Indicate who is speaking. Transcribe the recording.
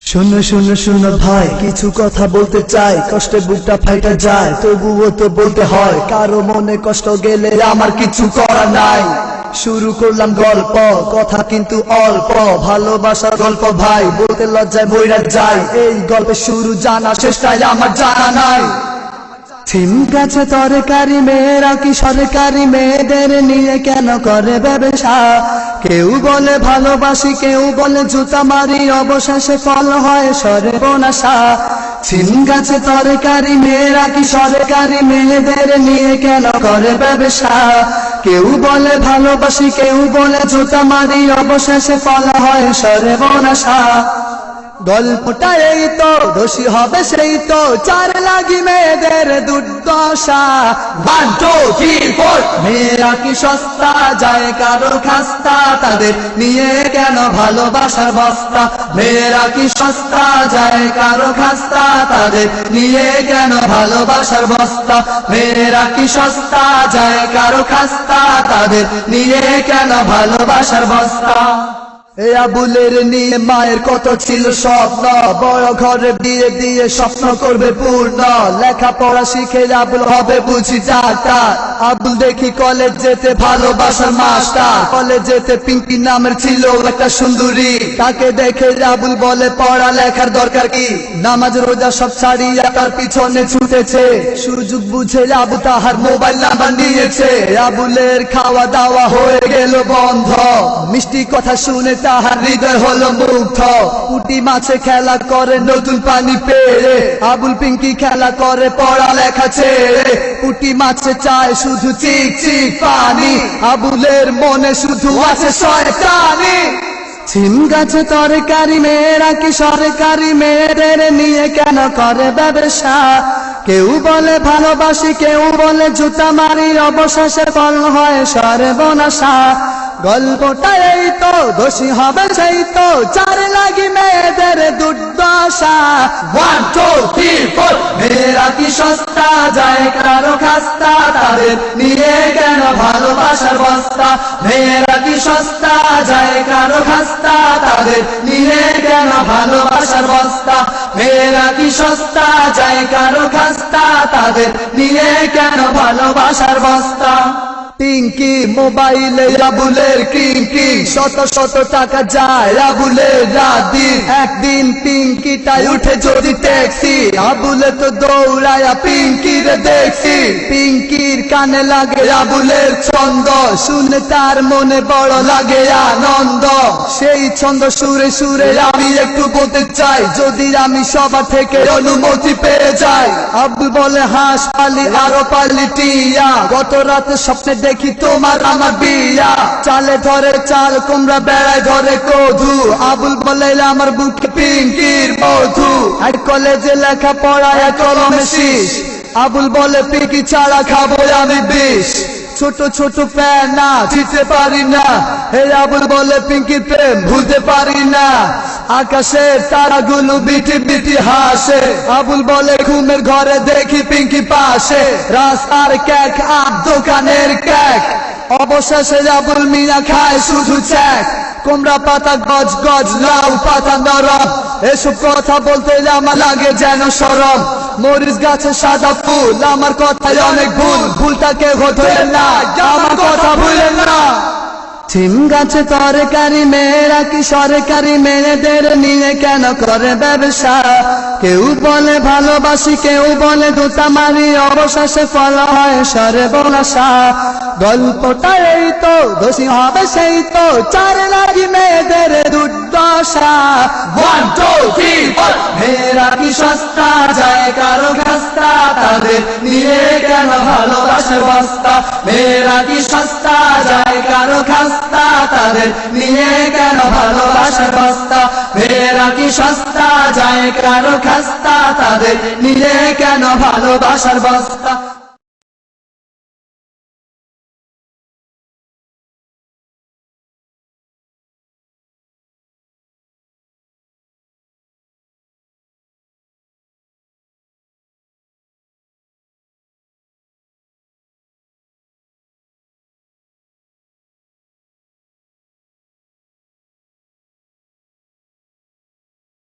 Speaker 1: শোনো শোনো শোনো ভাই, কিছু কথা বলতে চাই, কষ্টে বুকটা ফাইটা যায়, তবুও তো বলতে হয়। কারো মনে কষ্ট গেলে আমার কিছু করা নাই। শুরু করলাম গল্প, কথা কিন্তু অল্প, ভালোবাসার গল্প ভাই, বলতে লজ্জায় মইরা যায়। এই গল্পের শুরু জানা, শেষটাই আমার জানা নাই। সিম গাছে তরকারি, মেয়েরা কি সরকারি, মেয়েদের নিয়ে কেন করে ব্যবসা? কেউ বলে ভালোবাসি, কেউ বলে জুতা মারি, অবশেষে ফল হয় সর্বনাশা। সিম গাছে তরকারি, মেয়েরা কি সরকারি, মেয়েদের নিয়ে কেন করে ব্যবসা? কেউ বলে ভালোবাসি, কেউ বলে জুতা মারি, অবশেষে ফল হয় সর্বনাশা। গল্পটা এই তো, দোষী হবে সেই তো, চার লাগি মেয়েদের দুর্দশা। 1 2 3 4 মেয়েরা কি সস্তা, যায় কারো খাস্তা, তাদের নিয়ে কেন ভালোবাসার বস্তা? মেয়েরা কি সস্তা, যায় কারো খাস্তা, তাদের নিয়ে কেন ভালোবাসার বস্তা? মেয়েরা কি সস্তা, যায় কারো খাস্তা, তাদের নিয়ে কেন ভালোবাসার বস্তা? এ আবুলের নিয়ে মায়ের কত ছিল স্বপ্ন, বড় ঘরে বিয়ে দিয়ে স্বপ্ন করবে পূর্ণ। লেখাপড়া শিখে আবুল হবে বুঝি ডাক্তার। আবুল দেখি কলেজ যেতে ভালোবাসার মাস্টার। কলেজ যেতে পিঙ্কি নামের ছিল একটা সুন্দরী, তাকে দেখে আবুল বলে পড়া লেখার দরকার কি? নামাজ রোজা সব ছাড়িয়ে তার পিছনে ছুটেছে। সুযোগ বুঝে আবু তাহার মোবাইল নাম্বার নিয়েছে। আবুলের খাওয়া দাওয়া হয়ে গেল বন্ধ, মিষ্টি কথা শুনে তাহার হৃদয় হলো মুগ্ধ। পুঁটি মাছে খেলা করে নতুন পানি পেয়ে, আবুল পিঙ্কি খেলা করে পড়ালেখা ছেড়ে। পুঁটি মাছে চায় শুধু চিক চিক পানি, আবুলের মনে শুধু আছে শয়তানি। সিম গাছে তরকারি, মেয়েরা কি সরকারি, মেয়েদের নিয়ে কেন করে ব্যবসা? কেউ বলে ভালোবাসি, কেউ বলে জুতা মারি, অবশেষে ফল হয় সর্বনাশা। গল্পটা এই তো, দোষী হবে সেই তো, চার লাগি মেয়েদের দুর্দশা। 1 2 3 4 মেয়েরা কি সস্তা, যায় কারো খাস্তা, তাদের নিয়ে কেন ভালোবাসার বস্তা? মেয়েরা কি সস্তা, যায় কারো খাস্তা, তাদের নিয়ে কেন ভালোবাসার বস্তা? মেয়েরা কি সস্তা, যায় কারো খাস্তা, তাদের নিয়ে কেন ভালোবাসার বস্তা? পিঙ্কি মোবাইলে আবুলের কিঙ্কি, শত শত টাকা যায় আবুলের রাত দিন। একদিন পিঙ্কিটাই উঠে যদি ট্যাক্সি, আবুলে তো দৌড়ায়া পিঙ্কির দেখছি। পিঙ্কির কানে লাগে আবুলের ছন্দ, শুনে তার মনে বড় লাগে আনন্দ। সেই ছন্দ সুরে সুরে আমি একটু বলতে চাই, যদি আমি সবার থেকে অনুমতি পেয়ে যাই। আবুল বলে হাঁস পালি আরো পালি টিয়া, গত রাতে স্বপ্নে দেখি তোমার আমার বিয়া। চালে ধরে চাল কুমড়া, বেড়ায় ধরে কধু, আবুল বলে আমার বুকে পিঙ্কির বধু। আর কলেজে লেখা পড়ায় কলমে শীষ, আবুল বলে পিঙ্কি ছাড়া খাবো আমি বিষ। ছোট ছোট প্যানা চিনতে পারি না, এই আবুল বলে পিঙ্কির প্রেম ভুলতে পারি না। আকাশের তারাগুলো বিটি বিটি হাসে, আবুল বলে ঘুমের ঘরে দেখি পিঙ্কি পাশে। রাস্তার কেক আর দোকানের কেক, অবশেষে আবুল মিয়া খায় শুধু চ্যাক। কুমড়া পাতা গজ গজ, লাউ পাতা নরম, এসব কথা বলতে আমার লাগে যেন শরম। মরিচ গাছে সাদা ফুল, আমার কথায় অনেক ভুল, ভুলটাকে ধরে না, আমার কথা ভুলেন না। সিম গাছে তরকারি, মেয়েরা কি সরকারি, মেয়েদের নিয়ে কেন করে ব্যবসা? কেউ বলে ভালোবাসি, কেউ বলে জুতা মারি, অবশেষে ফল হয় সর্বনাশা। গল্পটা এই তো, দোষী হবে সেই তো, চার লাগি মেয়েদের দুর্দশা। 1 2 3 4 মেয়েরা কি সস্তা, যায় কারো খাস্তা, তাদের নিয়ে কেন ভালোবাসার বস্তা? মেয়েরা কি সস্তা, যায় কারো খাস্তা, তাদের নিয়ে কেন ভালোবাসার বস্তা? মেয়েরা কি সস্তা, যায় কারো খাস্তা, তাদের নিয়ে কেন ভালোবাসার বস্তা?